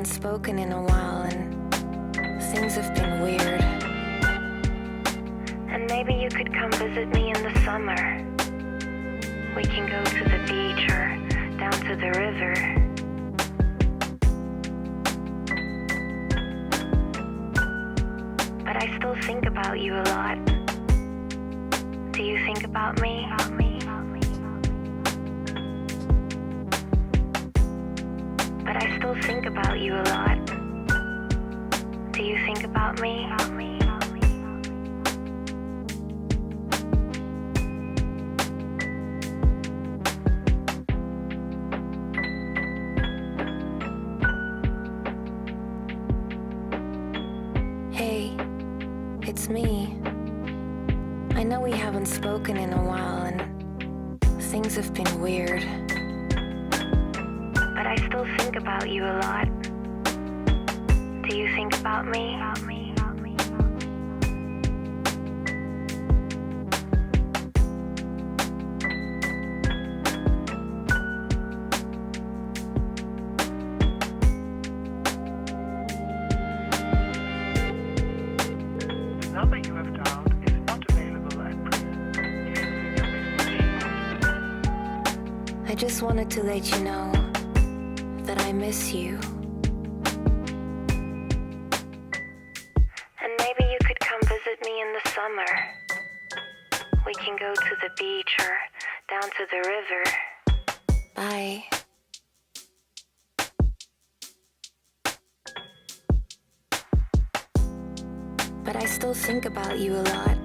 spoken in a while and things have been weird. And maybe you could come visit me in the summer. We can go to the beach or down to the river. But I still think about you a lot. Do you think about me? But I still think about you a lot. Do you think about me? Hey, it's me. I know we haven't spoken in a while and things have been weird. But I still think about you a lot. Do you think about me? The number you have dialed is not available at present. I just wanted to let you know that I miss you. And maybe you could come visit me in the summer. We can go to the beach or down to the river. Bye. But I still think about you a lot.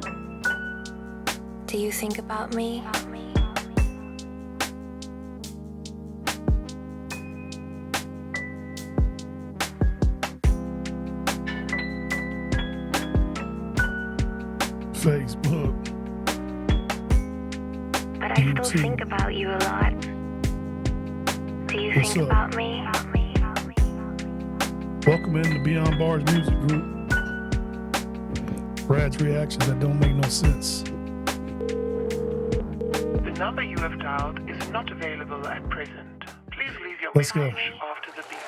Do you think about me? Facebook. But I still think about you a lot. Do you What's think up? about me? Welcome in to Beyond Bars Music Group. Brad's reactions that don't make no sense. The number you have dialed is not available at present. Please leave your Let's go. message after the beep.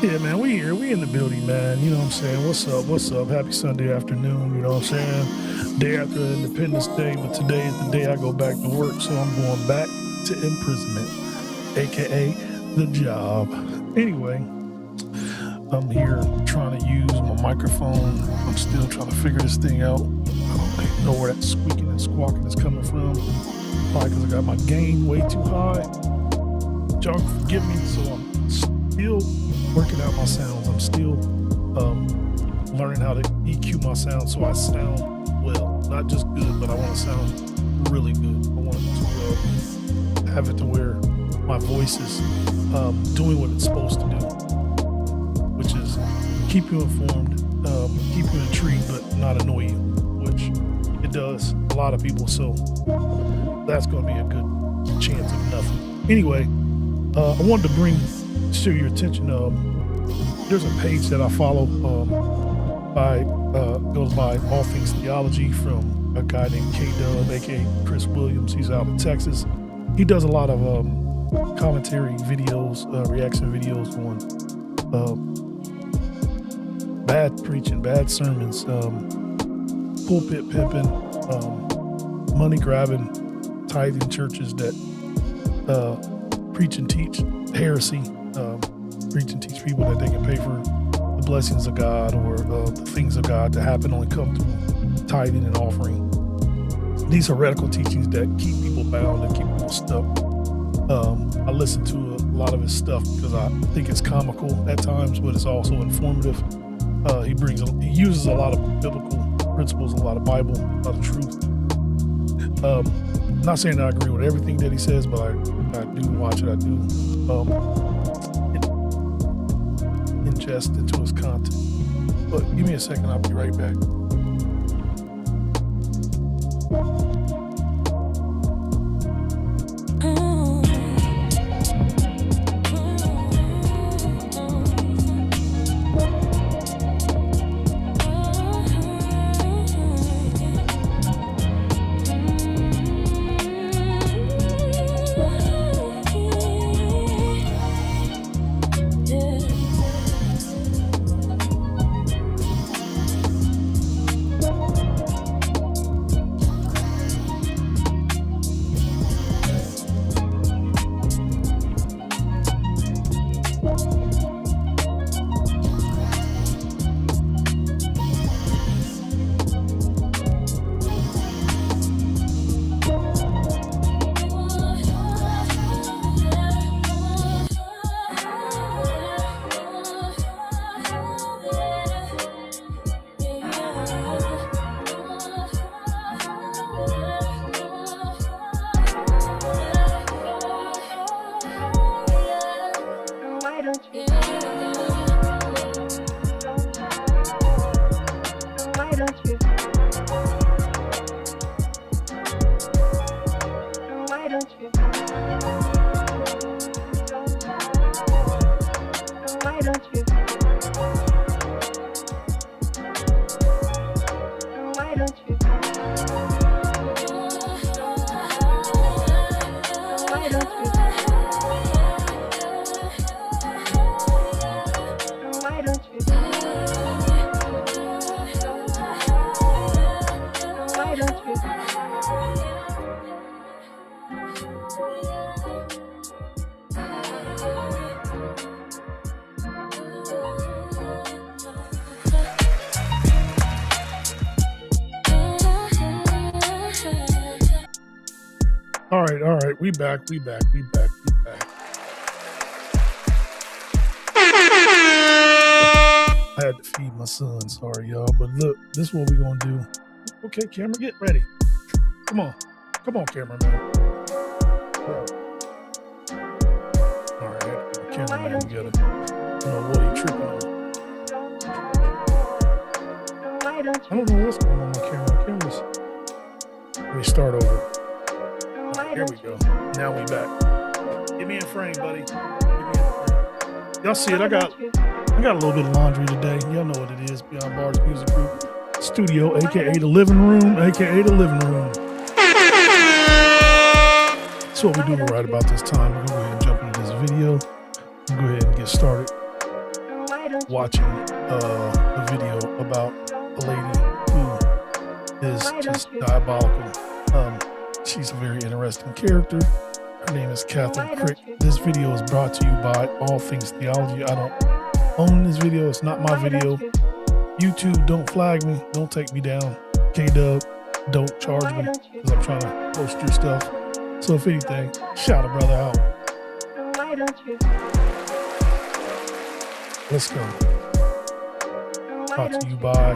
Yeah, man, we here. We in the building, man. You know what I'm saying? What's up? What's up? Happy Sunday afternoon. You know what I'm saying? Day after Independence Day, but today is the day I go back to work, so I'm going back to imprisonment, aka the job. Anyway, I'm here trying to use my microphone. I'm still trying to figure this thing out. I don't know where that squeaking and squawking is coming from. Probably because I got my gain way too high. Y'all forgive me, so I'm still working out my sounds. I'm still learning how to EQ my sound so I sound well. Not just good, but I want to sound really good. I want to have it to where my voice is doing what it's supposed to do, which is keep you informed, keep you intrigued, but not annoy you, which it does a lot of people. So that's going to be a good chance of nothing. Anyway, I wanted to bring to your attention, there's a page that I follow goes by All Things Theology from a guy named K-Dub, aka Chris Williams. He's out in Texas. He does a lot of commentary videos, reaction videos on bad preaching, bad sermons, pulpit pimping, money grabbing, tithing churches that preach and teach heresy, preach and teach people that they can pay for the blessings of God or the things of God to happen only come through tithing and offering. These heretical teachings that keep people bound and keep people stuck. I listen to a lot of his stuff because I think it's comical at times, but it's also informative. He uses a lot of biblical principles, a lot of Bible, a lot of truth. Not saying that I agree with everything that he says, but I do watch it. I do ingest into his content. But give me a second, I'll be right back. All right. We back. I had to feed my son. Sorry, y'all. But look, this is what we're going to do. Okay, camera, get ready. Come on, cameraman. Bro. All right, I had to put the cameraman together. I don't know what he tripping on. I don't know what's going on with my camera. Cameras. Let me start over. All right, here we go. Now we back. Get me in frame, buddy. Get me in frame. Y'all see it? I got a little bit of laundry today. Y'all know what it is. Beyond Bars Music Group Studio, aka the living room, That's what we do right about this time. We're gonna go ahead and jump into this video. We'll go ahead and get started watching the video about a lady who is just diabolical. She's a very interesting character. Her name is Catherine Crick. This video is brought to you by All Things Theology. I don't own this video. It's not my video. YouTube, don't flag me. Don't take me down. K-Dub, don't charge me because I'm trying to post your stuff. So if anything, shout a brother out. Let's go. Brought to you by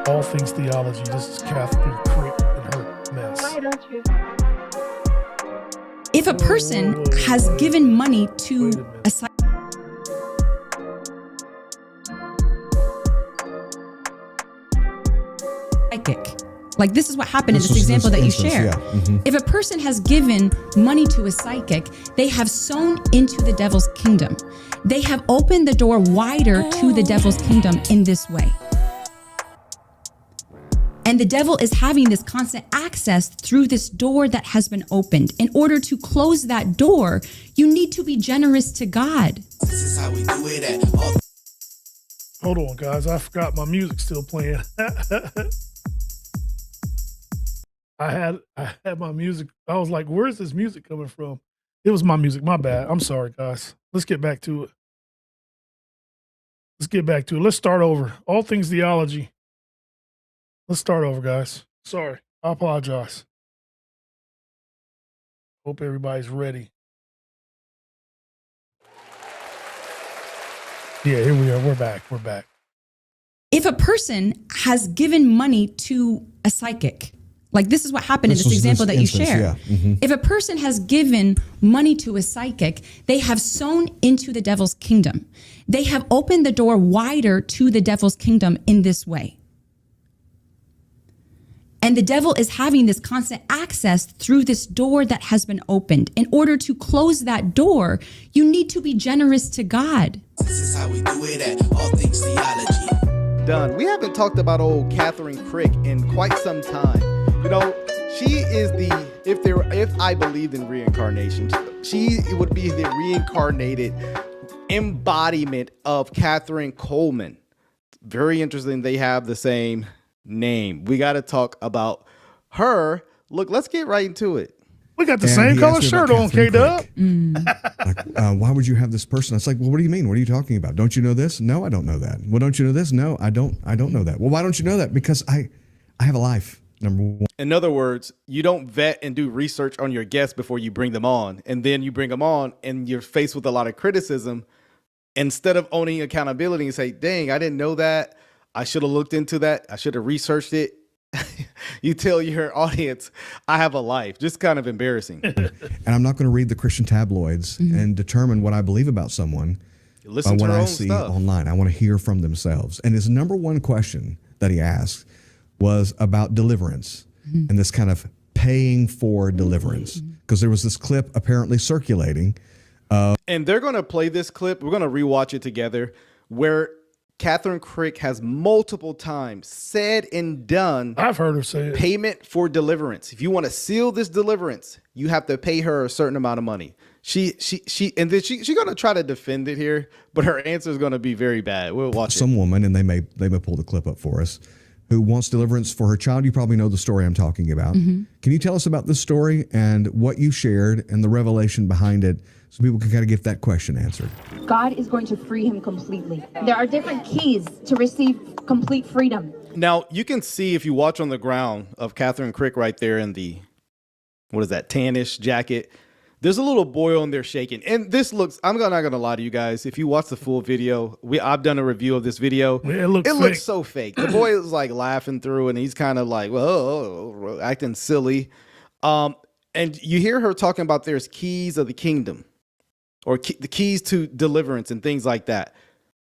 All Things Theology. This is Catherine Crick and her mess. If a person has given money to a psychic, like this is what happened in this example that you shared. If a person has given money to a psychic, they have sown into the devil's kingdom. They have opened the door wider to the devil's kingdom in this way. And the devil is having this constant access through this door that has been opened. In order to close that door, you need to be generous to God. This is how we do it at all. Hold on, guys. I forgot my music still playing. I had my music. I was like, where's this music coming from? It was my music. My bad. I'm sorry, guys. Let's get back to it. Let's start over. All Things Theology. Let's start over, guys. Sorry. I apologize. Hope everybody's ready. Yeah, here we are. We're back. If a person has given money to a psychic, like this is what happened in this example that you shared. If a person has given money to a psychic, they have sown into the devil's kingdom. They have opened the door wider to the devil's kingdom in this way. And the devil is having this constant access through this door that has been opened. In order to close that door, you need to be generous to God. This is how we do it at All Things Theology. Done. We haven't talked about old Catherine Crick in quite some time. You know, she is if I believed in reincarnation, she would be the reincarnated embodiment of Catherine Coleman. Very interesting. They have the same name. We got to talk about her. Look, let's get right into it. We got the same color shirt on, K-Dub. Why would you have this person? It's like, well, what do you mean? What are you talking about? Don't you know this? No, I don't know that. Well, don't you know this? No, I don't know that. Well, why don't you know that? Because I have a life, number one. In other words, you don't vet and do research on your guests before you bring them on. And then you bring them on and you're faced with a lot of criticism. Instead of owning accountability and say, dang, I didn't know that. I should have looked into that. I should have researched it. You tell your audience, I have a life. Just kind of embarrassing. And I'm not going to read the Christian tabloids and determine what I believe about someone Listen by to what her I own see stuff online. I want to hear from themselves. And his number one question that he asked was about deliverance and this kind of paying for deliverance. Because there was this clip apparently circulating. And they're going to play this clip. We're going to rewatch it together, where Catherine Crick has multiple times said and done, I've heard her say it. payment for deliverance. If you want to seal this deliverance, you have to pay her a certain amount of money. She's going to try to defend it here, but her answer is going to be very bad. We'll watch Some woman, and they may pull the clip up for us, who wants deliverance for her child. You probably know the story I'm talking about. Can you tell us about this story and what you shared and the revelation behind it, so people can kind of get that question answered? God is going to free him completely. There are different keys to receive complete freedom. Now, you can see if you watch on the ground of Catherine Crick right there in the, what is that, tannish jacket. There's a little boy on there shaking. And this looks, I'm not going to lie to you guys. If you watch the full video, I've done a review of this video. Yeah, it looks so fake. The boy is like laughing through and he's kind of like, whoa, acting silly. And you hear her talking about there's keys of the kingdom, or the keys to deliverance and things like that.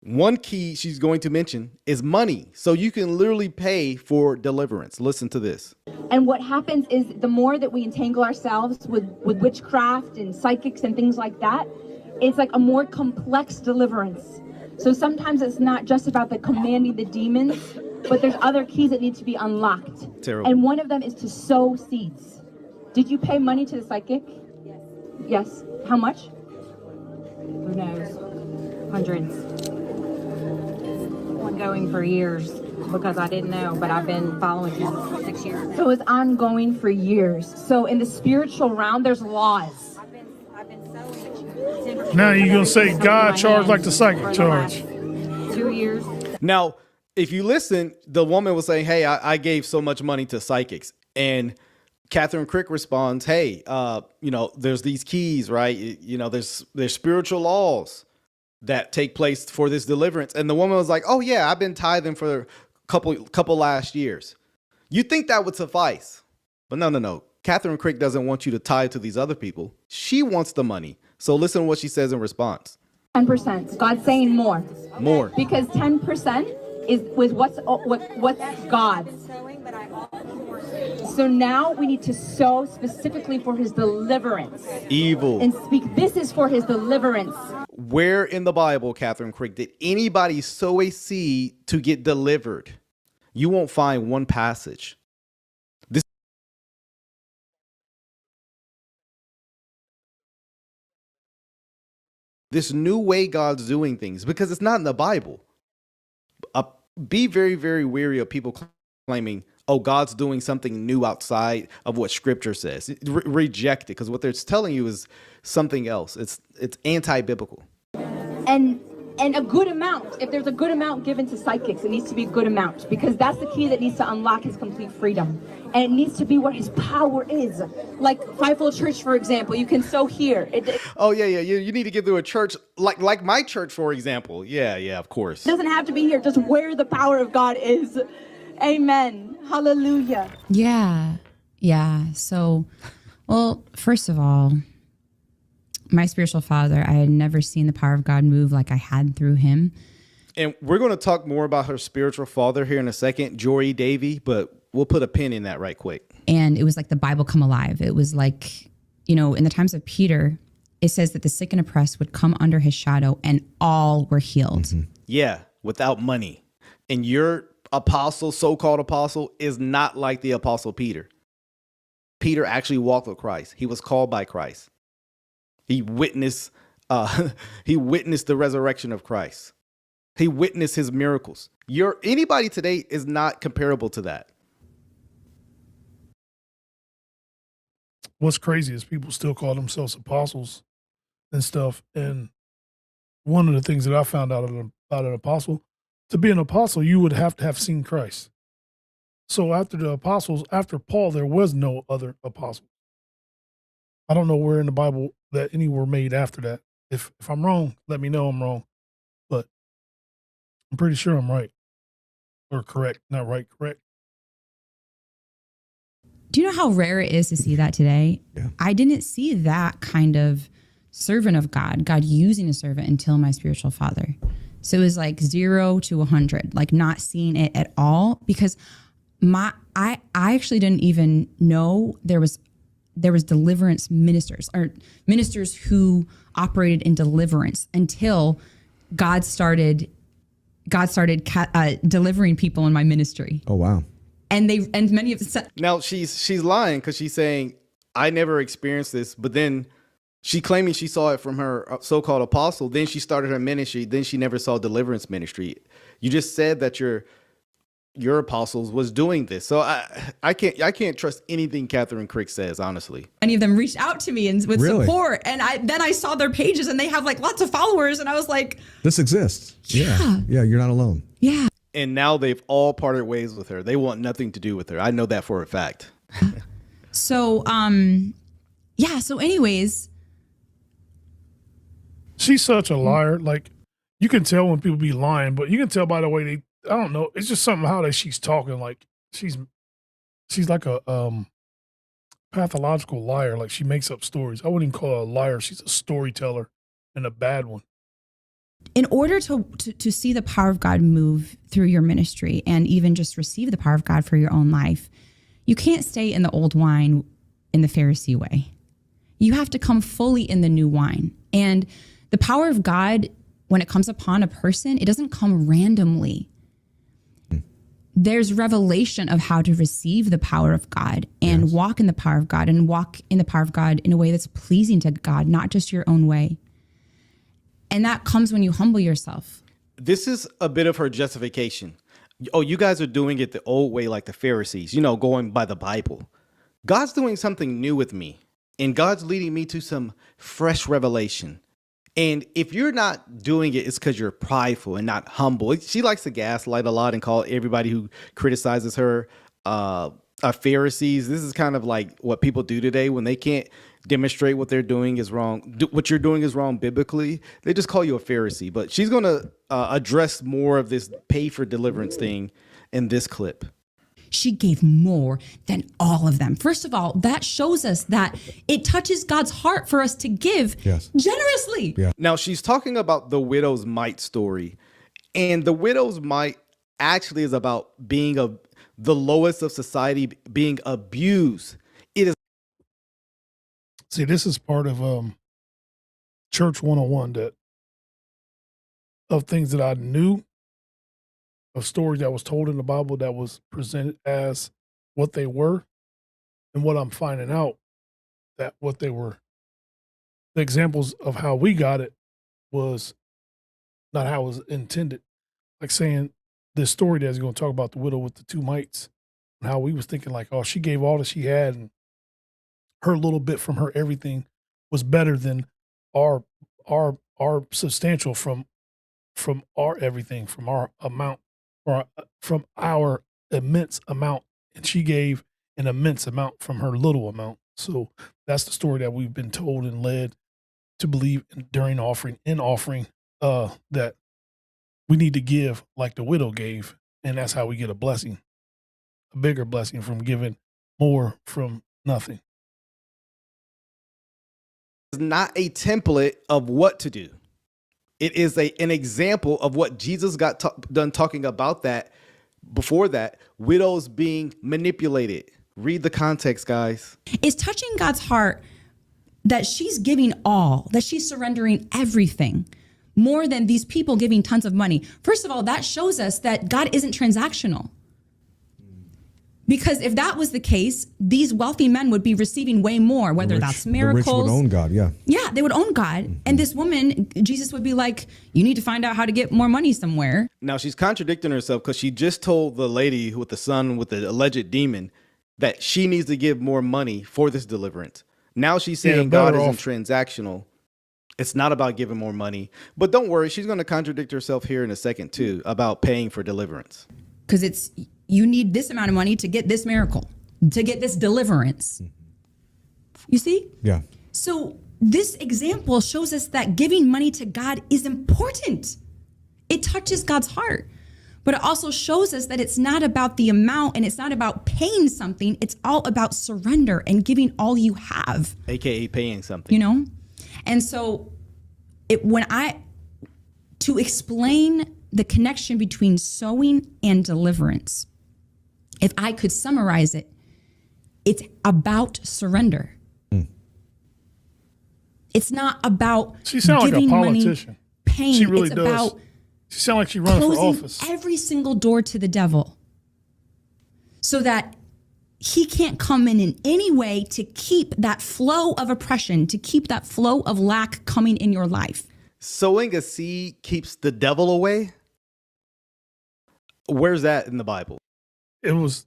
One key she's going to mention is money. So you can literally pay for deliverance. Listen to this. And what happens is the more that we entangle ourselves with witchcraft and psychics and things like that, it's like a more complex deliverance. So sometimes it's not just about the commanding the demons, but there's other keys that need to be unlocked. Terrible. And one of them is to sow seeds. Did you pay money to the psychic? Yes. How much? Who knows? Hundreds. Ongoing for years because I didn't know, but I've been following you for 6 years. So it's ongoing for years. So in the spiritual realm, there's laws. I've been sowing. Now you're going to say God charged like the psychic charge. 2 years. Now, if you listen, the woman was saying, hey, I gave so much money to psychics. And Catherine Crick responds, hey, there's these keys, right? There's spiritual laws that take place for this deliverance. And the woman was like, oh yeah, I've been tithing for a couple last years. You think that would suffice? But no. Catherine Crick doesn't want you to tithe to these other people. She wants the money. So listen to what she says in response. 10%. God's saying more. More. Because 10% is what's God's. So now we need to sow specifically for his deliverance. Evil. And speak, this is for his deliverance. Where in the Bible, Catherine Crick, did anybody sow a seed to get delivered? You won't find one passage. This new way God's doing things, because it's not in the Bible. Be very, very wary of people claiming, oh, God's doing something new outside of what Scripture says. Reject it, because what they're telling you is something else. It's anti-biblical. And a good amount. If there's a good amount given to psychics, it needs to be a good amount, because that's the key that needs to unlock his complete freedom. And it needs to be where his power is. Like Fivefold Church, for example, you can sow here. Oh yeah. You need to give to a church like my church, for example. Yeah, of course. It doesn't have to be here, just where the power of God is. Amen. Hallelujah. Yeah. So, well, first of all, my spiritual father, I had never seen the power of God move like I had through him. And we're going to talk more about her spiritual father here in a second, Jory Davy, but we'll put a pin in that right quick. And it was like the Bible come alive. It was like, in the times of Peter, it says that the sick and oppressed would come under his shadow and all were healed. Mm-hmm. Yeah, without money. And your apostle, so-called apostle, is not like the apostle Peter. Peter actually walked with Christ. He was called by Christ. He witnessed the resurrection of Christ. He witnessed his miracles. Anybody today is not comparable to that. What's crazy is people still call themselves apostles and stuff. And one of the things that I found out about an apostle, to be an apostle, you would have to have seen Christ. So after the apostles, after Paul, there was no other apostle. I don't know where in the Bible that any were made after that. If I'm wrong, let me know I'm wrong. But I'm pretty sure I'm right. Or correct. Not right, correct. Do you know how rare it is to see that today? Yeah. I didn't see that kind of servant of God using a servant until my spiritual father. So it was like 0 to 100, like not seeing it at all, because I actually didn't even know there was deliverance ministers or ministers who operated in deliverance until God started delivering people in my ministry. Oh, wow. And many of the Now she's lying because she's saying I never experienced this, but then she claiming she saw it from her so-called apostle. Then she started her ministry. Then she never saw deliverance ministry. You just said that your apostles was doing this, so I can't trust anything Catherine Crick says. Honestly, many of them reached out to me and with Really? support, and I saw their pages and they have like lots of followers, and I was like, This exists. Yeah. Yeah, you're not alone. yeah. and now they've all parted ways with her. They want nothing to do with her. I know that for a fact. So yeah. So anyways, She's such a liar. Like, you can tell when people be lying, but you can tell by the way they, I don't know. It's just something how she's talking. Like, she's like a pathological liar. Like, she makes up stories. I wouldn't even call her a liar. She's a storyteller, and a bad one. in order to see the power of God move through your ministry and even just receive the power of God for your own life, you can't stay in the old wine in the Pharisee way. You have to come fully in the new wine. And the power of God, when it comes upon a person, it doesn't come randomly. There's revelation of how to receive the power of God and walk in the power of God and walk in the power of God in a way that's pleasing to God, not just your own way. And that comes when you humble yourself. This is a bit of her justification. Oh, you guys are doing it the old way, like the Pharisees, going by the Bible. God's doing something new with me, and God's leading me to some fresh revelation. And if you're not doing it, it's because you're prideful and not humble. She likes to gaslight a lot and call everybody who criticizes her Pharisees. This is kind of like what people do today when they can't demonstrate what they're doing is wrong. What you're doing is wrong biblically. They just call you a Pharisee. But she's going to address more of this pay for deliverance thing in this clip. She gave more than all of them. First of all, that shows us that it touches God's heart for us to give generously. Yeah. Now, she's talking about the widow's mite story. And the widow's mite actually is about being the lowest of society, being abused. It is. See, this is part of Church 101 of things that I knew, of stories that was told in the Bible that was presented as what they were, and what I'm finding out that what they were. The examples of how we got it was not how it was intended. Like saying this story that's going to talk about the widow with the two mites, and how we was thinking like, oh, she gave all that she had, and her little bit from her everything was better than our substantial from our everything, from our amount, or from our immense amount. And she gave an immense amount from her little amount. So that's the story that we've been told and led to believe during offering, that we need to give like the widow gave. And that's how we get a blessing, a bigger blessing from giving more from nothing. It's not a template of what to do. It is an example of what Jesus got done talking about that before that, widows being manipulated. Read the context, guys. It's touching God's heart that she's giving all, that she's surrendering everything, more than these people giving tons of money. First of all, that shows us that God isn't transactional. Because if that was the case, these wealthy men would be receiving way more, whether that's miracles. The rich would own God, yeah. Yeah, they would own God. Mm-hmm. And this woman, Jesus would be like, you need to find out how to get more money somewhere. Now, she's contradicting herself because she just told the lady with the son with the alleged demon that she needs to give more money for this deliverance. Now she's saying God isn't transactional. It's not about giving more money. But don't worry, she's going to contradict herself here in a second, too, about paying for deliverance. Because you need this amount of money to get this miracle, to get this deliverance. You see? Yeah. So this example shows us that giving money to God is important. It touches God's heart. But it also shows us that it's not about the amount and it's not about paying something. It's all about surrender and giving all you have. AKA paying something. And so when I to explain the connection between sowing and deliverance, if I could summarize it, it's about surrender. It's not about She sounds like a giving money, politician. pain. She really it's does. about She sounds like she's running for closing office. every single door to the devil so that he can't come in any way to keep that flow of oppression, to keep that flow of lack coming in your life. Sowing a seed keeps the devil away. Where's that in the Bible? It was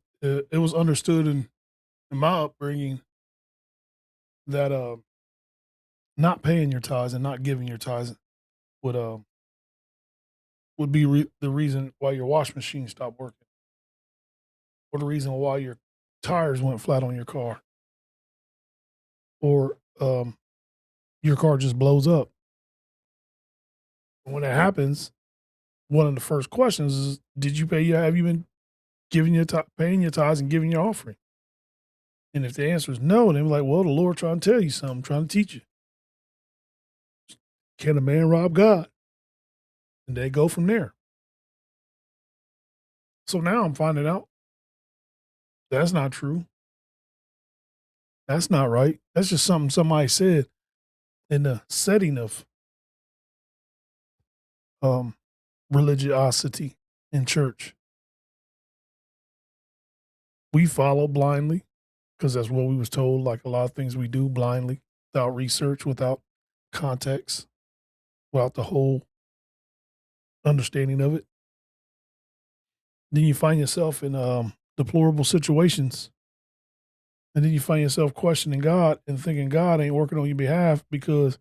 understood in my upbringing that not paying your tithes and not giving your tithes would be the reason why your wash machine stopped working, or the reason why your tires went flat on your car, or your car just blows up. When that happens, one of the first questions is, did you pay? Have you been giving paying your tithes and giving your offering? And if the answer is no, then we're like, well, the Lord trying to tell you something, trying to teach you. Can a man rob God? And they go from there. So now I'm finding out that's not true. That's not right. That's just something somebody said in the setting of religiosity in church. We follow blindly because that's what we was told, like a lot of things we do blindly, without research, without context, without the whole understanding of it. Then you find yourself in deplorable situations. And then you find yourself questioning God and thinking God ain't working on your behalf because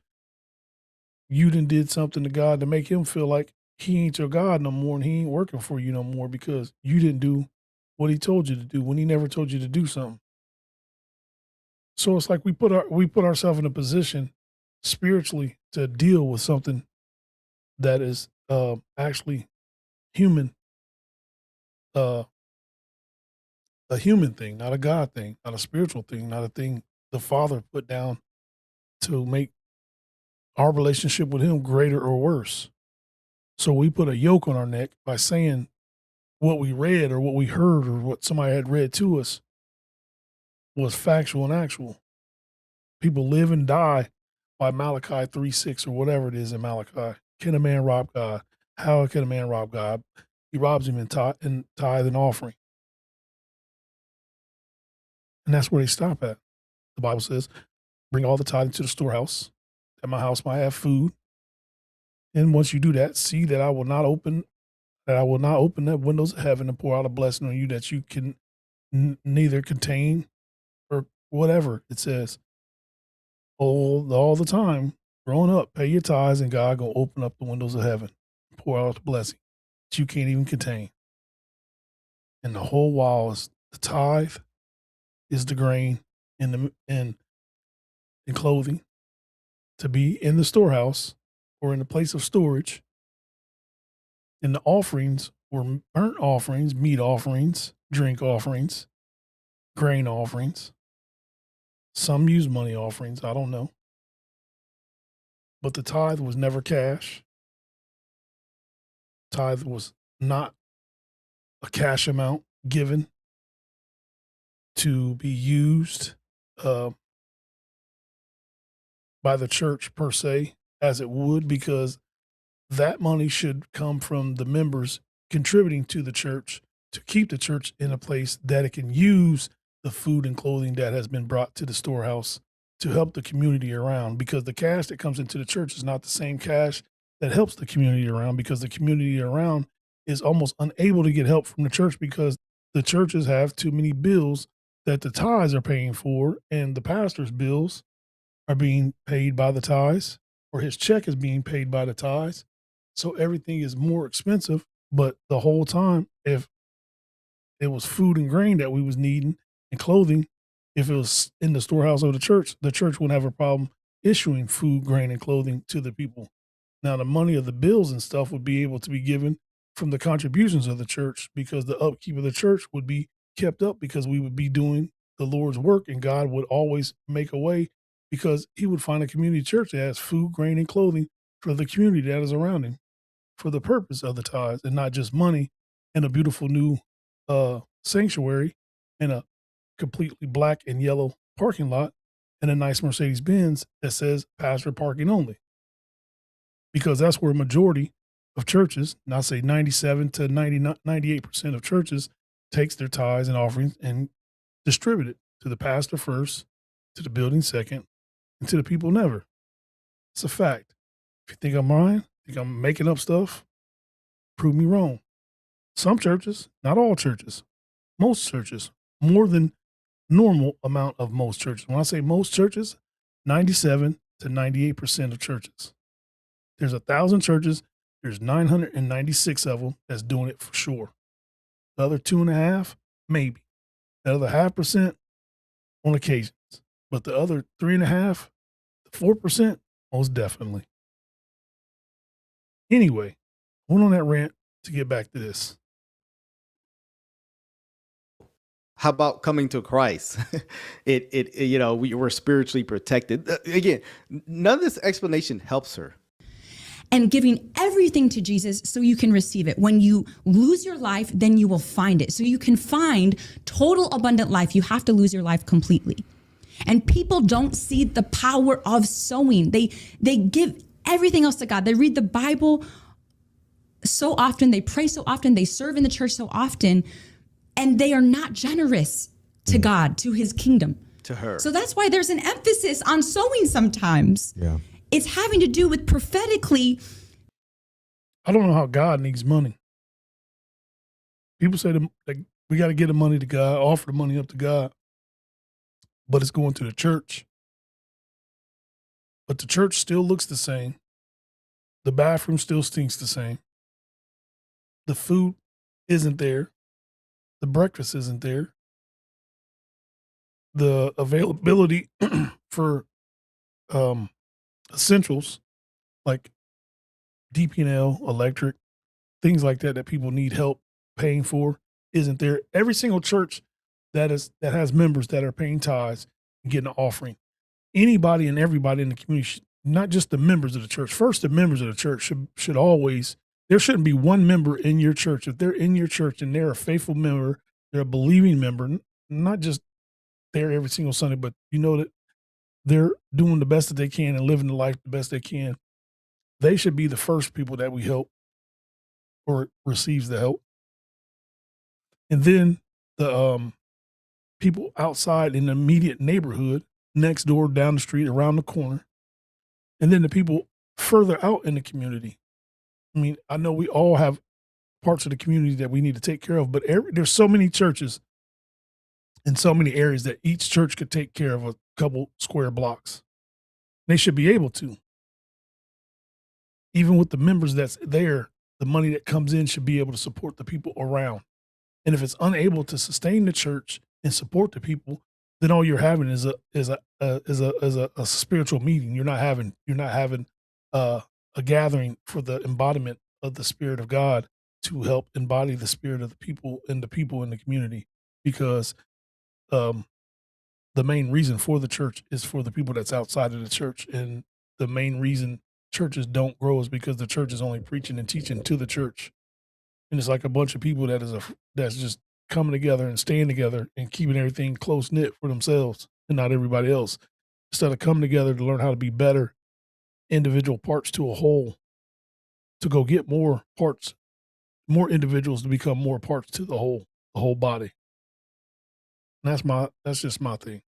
you done did something to God to make him feel like he ain't your God no more and he ain't working for you no more because you didn't do what he told you to do when he never told you to do something. So it's like we put ourselves in a position spiritually to deal with something that is actually human, a human thing, not a God thing, not a spiritual thing, not a thing the Father put down to make our relationship with him greater or worse. So we put a yoke on our neck by saying what we read or what we heard or what somebody had read to us was factual and actual. People live and die by Malachi 3:6 or whatever it is in Malachi. Can a man rob God? How can a man rob God? He robs him in tithe and offering. And that's where they stop at. The Bible says, bring all the tithe into the storehouse, that my house might have food. And once you do that, see that I will not open the windows of heaven and pour out a blessing on you that you can neither contain or whatever it says. All the time, growing up, pay your tithes and God gonna open up the windows of heaven, pour out the blessing that you can't even contain. And the whole while is the tithe is the grain in clothing to be in the storehouse or in the place of storage. And the offerings were burnt offerings, meat offerings, drink offerings, grain offerings. Some use money offerings, I don't know. But the tithe was never cash. Tithe was not a cash amount given to be used by the church per se, as it would, because that money should come from the members contributing to the church to keep the church in a place that it can use the food and clothing that has been brought to the storehouse to help the community around, because the cash that comes into the church is not the same cash that helps the community around, because the community around is almost unable to get help from the church because the churches have too many bills that the tithes are paying for, and the pastor's bills are being paid by the tithes, or his check is being paid by the tithes. So everything is more expensive, but the whole time, if it was food and grain that we was needing and clothing, if it was in the storehouse of the church wouldn't have a problem issuing food, grain, and clothing to the people. Now, the money of the bills and stuff would be able to be given from the contributions of the church, because the upkeep of the church would be kept up, because we would be doing the Lord's work, and God would always make a way, because he would find a community church that has food, grain, and clothing for the community that is around him. for the purpose of the tithes and not just money and a beautiful new sanctuary and a completely black and yellow parking lot and a nice Mercedes Benz that says pastor parking only. Because that's where a majority of churches, and I say 97 to 98% of churches, takes their tithes and offerings and distribute it to the pastor first, to the building second, and to the people never. It's a fact. If you think I'm lying, think I'm making up stuff, prove me wrong. Some churches, not all churches, most churches, more than normal amount of most churches. When I say most churches, 97 to 98% of churches. There's 1,000 churches. There's 996 of them that's doing it for sure. The other 2.5%, maybe. The other 0.5% on occasions. But the other 3.5%, 4%, most definitely. Anyway, I went on that rant to get back to this. How about coming to Christ? We were spiritually protected. Again, none of this explanation helps her. And giving everything to Jesus so you can receive it. When you lose your life, then you will find it. So you can find total abundant life. You have to lose your life completely. And people don't see the power of sowing. They give everything else to God. They read the Bible so often. They pray so often. They serve in the church so often. And they are not generous to God, to his kingdom. To her. So that's why there's an emphasis on sowing sometimes. Yeah. It's having to do with prophetically. I don't know how God needs money. People say we got to get the money to God, offer the money up to God, but it's going to the church. But the church still looks the same. The bathroom still stinks the same. The food isn't there. The breakfast isn't there. The availability for essentials like DP&L, electric, things like that people need help paying for isn't there. Every single church that has members that are paying tithes and getting an offering, anybody and everybody in the community, not just the members of the church. First, the members of the church should always, there shouldn't be one member in your church. If they're in your church and they're a faithful member, they're a believing member, not just there every single Sunday, but you know that they're doing the best that they can and living the life the best they can. They should be the first people that we help or receives the help. And then the people outside in the immediate neighborhood, next door, down the street, around the corner. And then the people further out in the community. I mean, I know we all have parts of the community that we need to take care of, but there's so many churches in so many areas that each church could take care of a couple square blocks. They should be able to. Even with the members that's there, the money that comes in should be able to support the people around. And if it's unable to sustain the church and support the people, then all you're having is a spiritual meeting. You're not having a gathering for the embodiment of the Spirit of God to help embody the spirit of the people in the community. Because the main reason for the church is for the people that's outside of the church. And the main reason churches don't grow is because the church is only preaching and teaching to the church. And it's like a bunch of people that's just coming together and staying together and keeping everything close knit for themselves and not everybody else. Instead of coming together to learn how to be better individual parts to a whole, to go get more parts, more individuals to become more parts to the whole body. And that's just my thing.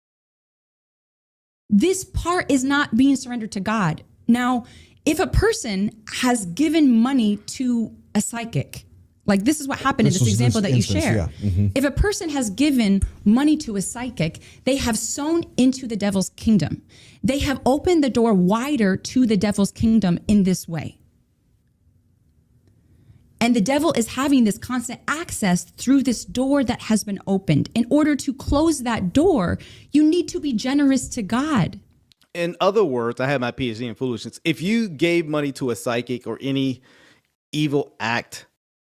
This part is not being surrendered to God. Now, if a person has given money to a psychic, like this is what happened in this example that you share. Yeah. Mm-hmm. If a person has given money to a psychic, they have sown into the devil's kingdom. They have opened the door wider to the devil's kingdom in this way. And the devil is having this constant access through this door that has been opened. In order to close that door, you need to be generous to God. In other words, I have my PhD in foolishness. If you gave money to a psychic or any evil act,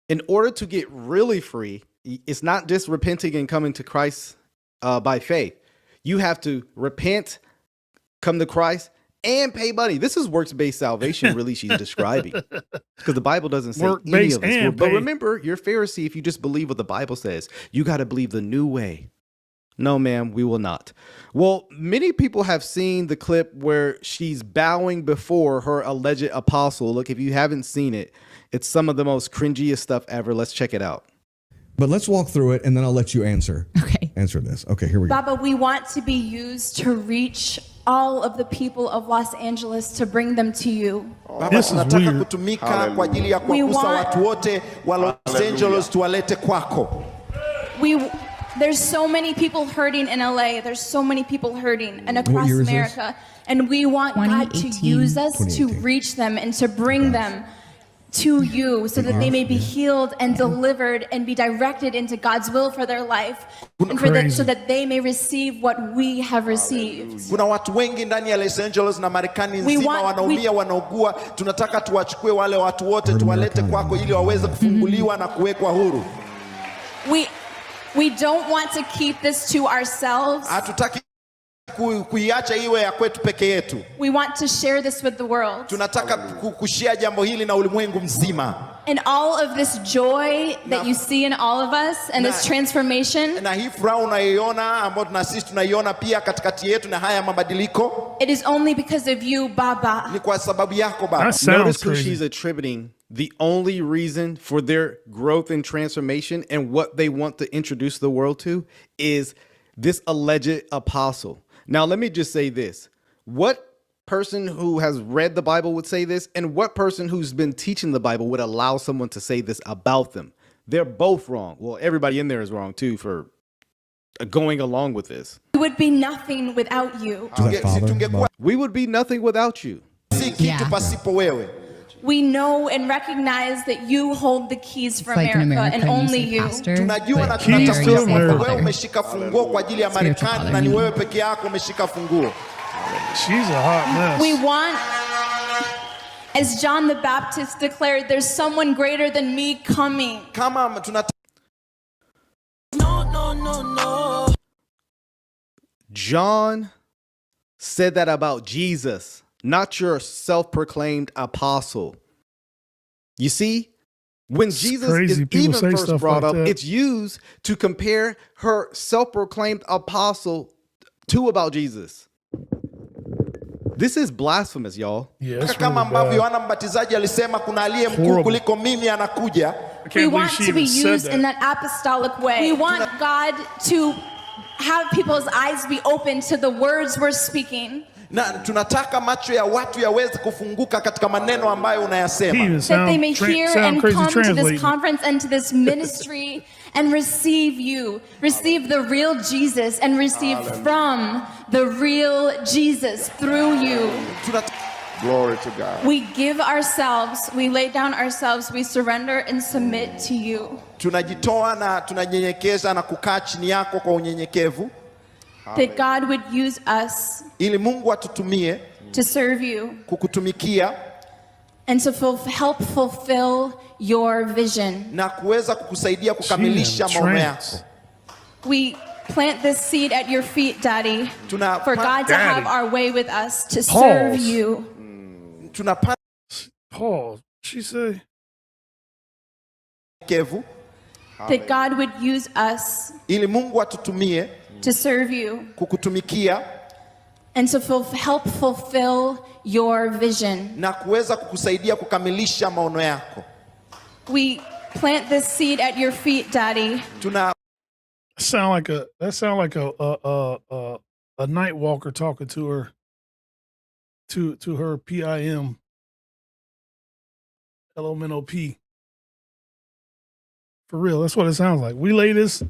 in order to get really free, it's not just repenting and coming to Christ by faith. You have to repent, come to Christ, and pay money. This is works-based salvation, really, she's describing. Because the Bible doesn't say any Work-based of this. and But pay. remember, you're a Pharisee if you just believe what the Bible says. You got to believe the new way. No, ma'am, we will not. Well, many people have seen the clip where she's bowing before her alleged apostle. Look, if you haven't seen it, it's some of the most cringiest stuff ever. Let's check it out. But let's walk through it, and then I'll let you answer. Okay. Answer this. Okay, here we go. Baba, we want to be used to reach all of the people of Los Angeles to bring them to you. Baba, This is tunataka weird. kutumika kwa ajili ya We kuwagusa want- watu wote wa Los Angeles tuwalete kwako. There's so many people hurting in LA. There's so many people hurting and across year is this? America. And we want God to 2018. use us to 2018. reach them and to bring them to you so that they may be healed and delivered and be directed into God's will for their life and for them, so that they may receive what we have received. Kuna watu wengi ndani ya Los Angeles na Marekani nzima wanaumia, wanaugua. Tunataka tuwachukue wale watu wote tuwalete kwako ili waweze kufunguliwa na kuwekwa huru. We don't want to keep this to ourselves. Hatutaki kuiacha iwe ya kwetu peke yetu. We want to share this with the world. Tunataka kushare jambo hili na ulimwengu mzima. And all of this joy that you see in all of us and this transformation, Na hii furaha unayoiona ambayo na sisi tunaiona pia katikati yetu na haya mabadiliko, it is only because of you, Baba. ni kwa sababu yako Baba. That sounds Notice who crazy. she's attributing the only reason for their growth and transformation and what they want to introduce the world to is this alleged apostle. Now, let me just say this. What person who has read the Bible would say this, and what person who's been teaching the Bible would allow someone to say this about them? They're both wrong. Well, everybody in there is wrong too for going along with this. We would be nothing without you. Is that Father? Tungekuwa We would be nothing without you. si kitu Yeah. pasipo wewe. We know and recognize that you hold the keys for It's like in America and America, only you say you. pastor, Tunajua na but Keys tunatambua to kwamba America. wewe umeshika funguo kwa ajili ya Spiritual Marekani father, na ni you wewe know. peke yako umeshika funguo. She's a hot mess. We want, as John the Baptist declared, there's someone greater than me coming. Kama tunataka John said that about Jesus, not your self-proclaimed apostle. You see, when It's Jesus crazy is people even say first stuff brought like up, that. it's used to compare her self-proclaimed apostle to about Jesus. This is blasphemous, y'all. Yeah, it's kama really ambavyo bad. Yohana Mbatizaji alisema kuna aliye mkuu Horrible. kuliko mimi anakuja. I We can't believe want she to be even said used in that. that apostolic way. We want God to have people's eyes be open to the words we're speaking. Na tunataka macho ya watu yaweze kufunguka katika maneno ambayo He unayasema. even That they may sound, hear sound and crazy come to this translating. conference and to this ministry and receive you, receive the real Jesus, and receive from the real Jesus through you. Glory to God. We give ourselves, we lay down ourselves, we surrender and submit to you. Tunajitoa na tunanyenyekeza na kukaa chini yako kwa unyenyekevu That God would use us ili Mungu atutumie to serve you kukutumikia and to help fulfill your vision. na kuweza kukusaidia kukamilisha She in maono trance. yako. We plant this seed at your feet, Daddy, Tuna for God to have Daddy. our way with us, to serve Pause. you. tunapanda Paul, she say, unyenyekevu That God would use us ili Mungu atutumie to serve you kukutumikia and to help fulfill your vision. na kuweza kukusaidia kukamilisha maono yako. We plant this seed at your feet, Daddy, Tuna that sound like a night walker talking to her to her PIM LMNOP. For real, that's what it sounds like. We lay this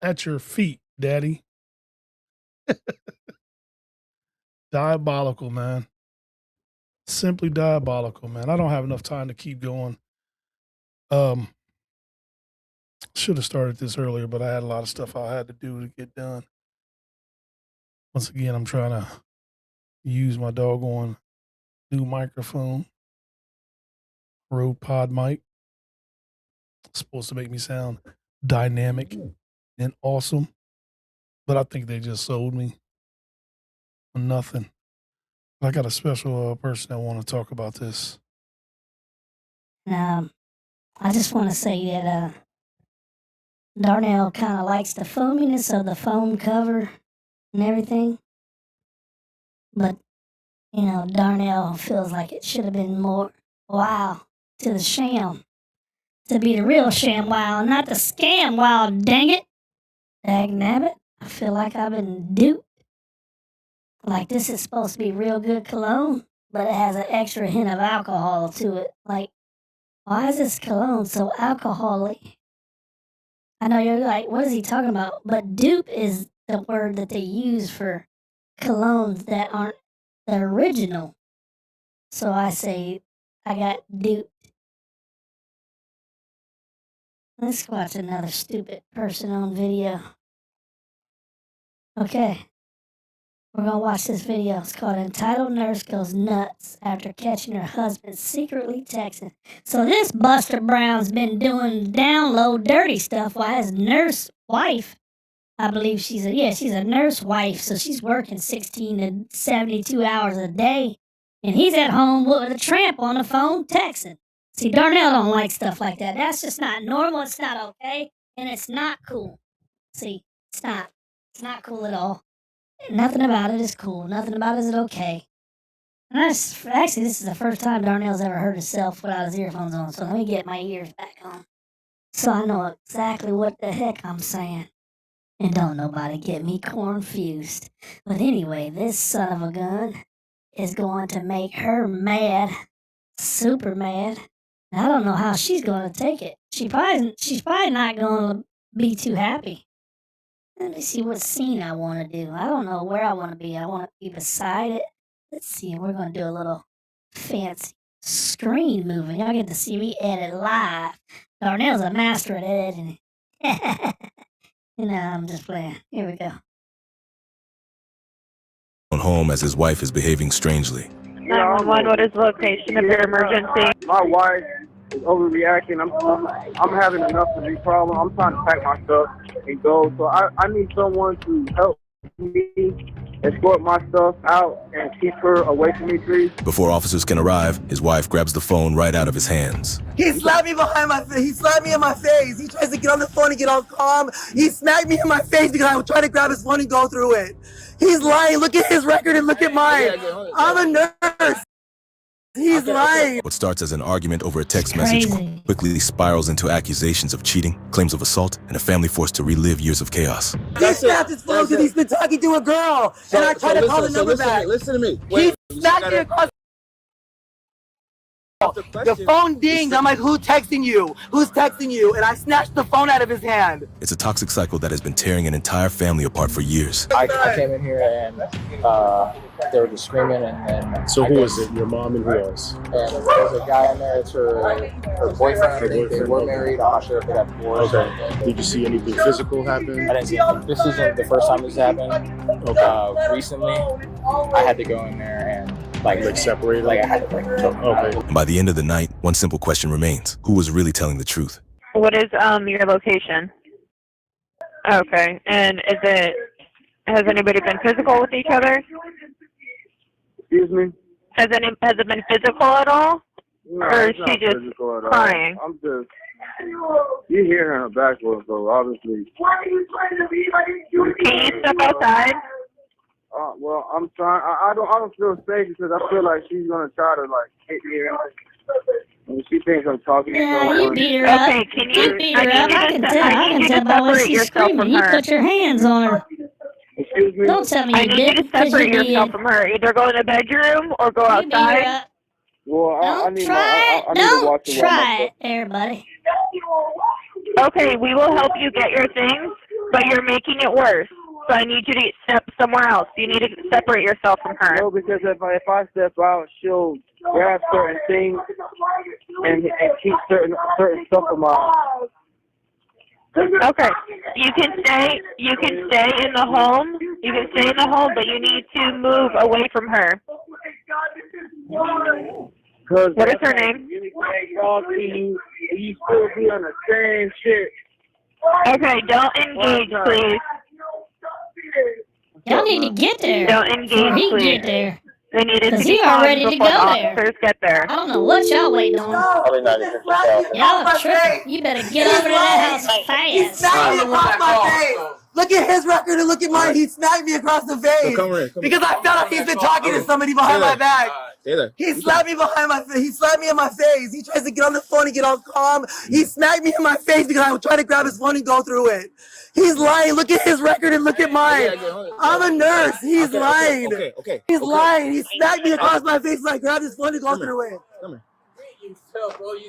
at your feet, Daddy. Diabolical, man. Simply diabolical, man. I don't have enough time to keep going. Should have started this earlier, but I had a lot of stuff I had to do to get done. Once again, I'm trying to use my doggone new microphone, Rode Pod mic. It's supposed to make me sound dynamic and awesome, but I think they just sold me for nothing. I got a special person that want to talk about this. I just want to say that Darnell kind of likes the foaminess of the foam cover and everything. But, you know, Darnell feels like it should have been more wow to the sham. To be the real sham wow, not the scam wow, dang it. Dagnabbit, I feel like I've been duped. Like this is supposed to be real good cologne, but it has an extra hint of alcohol to it. Like, why is this cologne so alcoholic? I know you're like, what is he talking about? But dupe is the word that they use for colognes that aren't the original. So I say, I got duped. Let's watch another stupid person on video. Okay. We're going to watch this video. It's called Entitled Nurse Goes Nuts After Catching Her Husband Secretly Texting. So this Buster Brown's been doing down low dirty stuff while his nurse wife, I believe she's a nurse wife, so she's working 16 to 72 hours a day. And he's at home with a tramp on the phone texting. See, Darnell don't like stuff like that. That's just not normal. It's not okay. And it's not cool. See, it's not. It's not cool at all. Nothing about it is cool. Nothing about it is okay. And actually, this is the first time Darnell's ever heard himself without his earphones on. So let me get my ears back on, so I know exactly what the heck I'm saying. And don't nobody get me confused. But anyway, this son of a gun is going to make her mad, super mad. And I don't know how she's going to take it. She's probably not going to be too happy. Let me see what scene I want to do. I don't know where I want to be. I want to be beside it. Let's see. We're going to do a little fancy screen moving. Y'all get to see me edit live. Darnell's a master at editing. You know, I'm just playing. Here we go. Home as his wife is behaving strangely. 911, what is the location of your emergency? My wife is overreacting. I'm having enough of these problems. I'm trying to pack my stuff and go. So I need someone to help me escort my stuff out and keep her away from me, please. Before officers can arrive, his wife grabs the phone right out of his hands. He slapped me behind my face. He slapped me in my face. He tries to get on the phone and get all calm. He smacked me in my face because I was trying to grab his phone and go through it. He's lying. Look at his record and look at mine. I'm a nurse. He's lying. What starts as an argument over a text message quickly spirals into accusations of cheating, claims of assault, and a family forced to relive years of chaos. He snapped his phone because he's been talking to a girl, and I tried to call the number back. Listen to me. He smacked me across. The phone dinged. I'm like, who's texting you? Who's texting you? And I snatched the phone out of his hand. It's a toxic cycle that has been tearing an entire family apart for years. I came in here and they were just screaming, and then... So who is it? Your mom and who else? And there's a guy in there, it's her boyfriend. They were married. I'm not sure if they got divorced. Okay. Did you see anything physical happen? I didn't see anything. This isn't the first time this happened. Okay. Recently, I had to go in there and like separate? Like I had to okay. And by the end of the night, one simple question remains. Who was really telling the truth? What is your location? Okay. And has anybody been physical with each other? Excuse me? Has it been physical at all? No, or is it's not she just physical at all. crying? I'm just... You hear her backwards, though, obviously. Can you step outside? Well, I'm trying. I don't feel safe because I feel like she's gonna try to like hit me. And she thinks I'm talking. Yeah, you beat her up. Okay, can you beat her up. I can tell by when she's screaming. You put your hands on her. Excuse me? Don't tell me I you need did. you to separate yourself from her. Either go in the bedroom or go outside. Well, I need try it. Don't try it there, buddy. Okay, we will help you get your things, but you're making it worse. So I need you to step somewhere else. You need to separate yourself from her. No, because if I step out, she'll grab certain things and keep certain stuff of mine. Okay, you can stay in the home. You can stay in the home, but you need to move away from her. What is her name? You still be on the same shit. Okay, don't engage, please. Y'all need to get there. Don't engage, he please. get there. They needed to Because be you are paused ready to before go the there. officers get there. I don't know what y'all waiting on. Probably not even Y'all are tripping. You better get over to that house He fast. smacked me across my face. Look at his record and look at mine. He smacked me across the face. come here. Because I found out he's been talking to somebody behind my back. Taylor. He slapped me behind my face. He slapped me in my face. He tries to get on the phone and get all calm. He smacked me in my face because I was trying to grab his phone and go through it. He's lying. Look at his record and look at mine. I'm a nurse. He's lying. Okay. He's lying. He smacked me across my face and I grabbed his phone and go through it.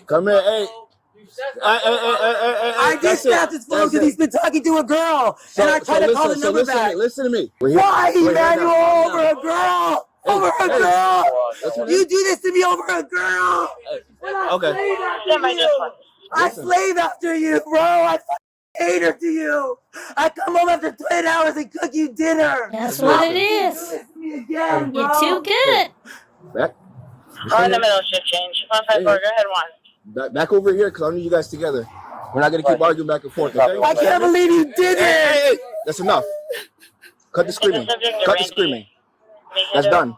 Come here, hey. I just snapped his phone because he's been talking to a girl. And I tried to call the number back. Listen to me. Why, Emmanuel, over a girl? Over a girl! You do this to me over a girl! Okay. I slave after you, bro! I hate her to you! I come home after 10 hours and cook you dinner! That's what it is. Again, bro. You're too good. Back. I'm in the middle of shift change. 154, go ahead, one. Back over here, because I need you guys together. We're not going to keep arguing back and forth, okay? I can't believe you did it! Hey. That's enough. Cut the screaming. Cut the screaming. That's done.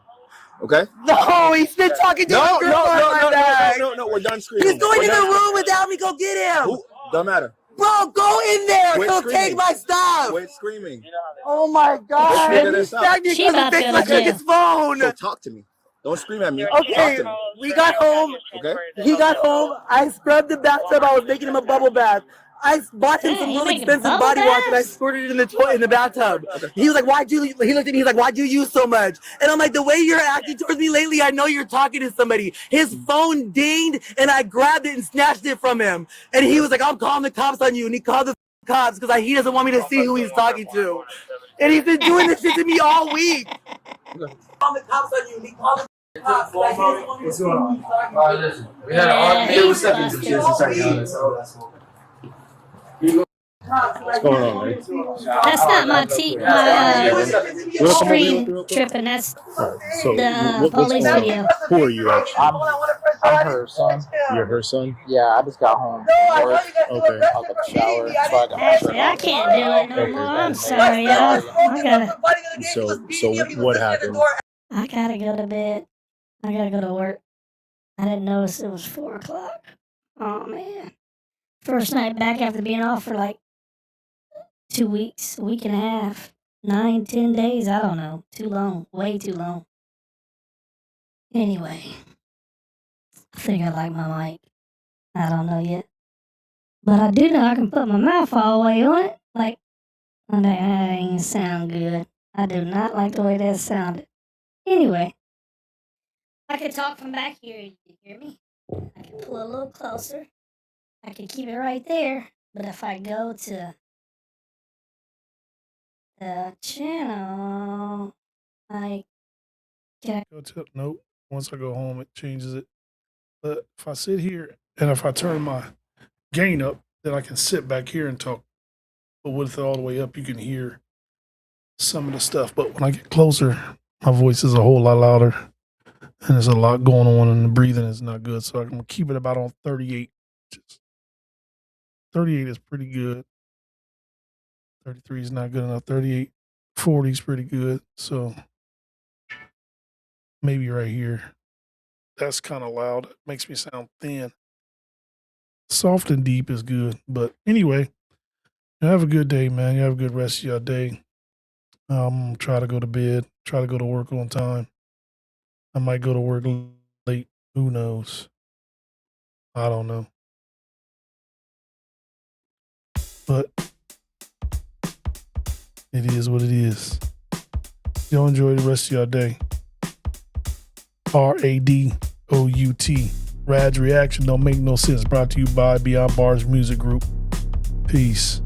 Okay? No, he's been talking to a girl behind my back! No, we're done screaming. He's going in the room without me, go get him! Who? Don't matter. Bro, go in there! Quit He'll screaming. take my stuff! Quit screaming. Oh my god! Let's figure He this out. snagged me She because about the to face go I to took jail. his phone! So talk to me. Don't scream at me. Okay, Talk to me. we got home. Okay? He got home. I scrubbed the bathtub. I was making him a bubble bath. I bought him some Hey, you really making expensive bubble body wash and I baths? squirted it in the bathtub. He was like, "Why'd you?" He looked at me. He's like, "Why'd you use so much?" And I'm like, "The way you're acting towards me lately, I know you're talking to somebody." His phone dinged, and I grabbed it and snatched it from him. And he was like, "I'm calling the cops on you." And he called the cops because he doesn't want me to see who he's talking to. And he's been doing this shit to me all week. Call the cops on you. And he called the cops. Like, he doesn't want me to see who he's talking to. Listen, we had an argument. It was What's going on, man? That's not my stream tripping. That's So, the what's police going on? video. Who are you actually? I'm her son. You're her son? Yeah, I just got home from work. Okay. I took a shower, so I got my shirt Actually, I off. can't do it no more. I'm sorry, y'all. So what happened? I gotta go to bed. I gotta go to work. I didn't notice it was 4 o'clock. Oh man. First night back after being off for like 2 weeks, a week and a half, 9, 10 days. I don't know. Too long. Way too long. Anyway, I think I like my mic. I don't know yet. But I do know I can put my mouth all the way on it. Like, that ain't sound good. I do not like the way that sounded. Anyway, I can talk from back here. You hear me? I can pull a little closer. I can keep it right there. But if I go to the channel, I can. Nope. Once I go home, it changes it. But if I sit here and if I turn my gain up, then I can sit back here and talk. But with it all the way up, you can hear some of the stuff. But when I get closer, my voice is a whole lot louder. And there's a lot going on, and the breathing is not good. So I'm going to keep it about on 38. 38 is pretty good. 33 is not good enough. 38, 40 is pretty good. So maybe right here. That's kind of loud. It makes me sound thin. Soft and deep is good. But anyway, you have a good day, man. You have a good rest of your day. Try to go to bed. Try to go to work on time. I might go to work late. Who knows? I don't know. But it is what it is. Y'all enjoy the rest of your day. RADOUT. Rad's Reaction Don't Make No Sense. Brought to you by Beyond Bars Music Group. Peace.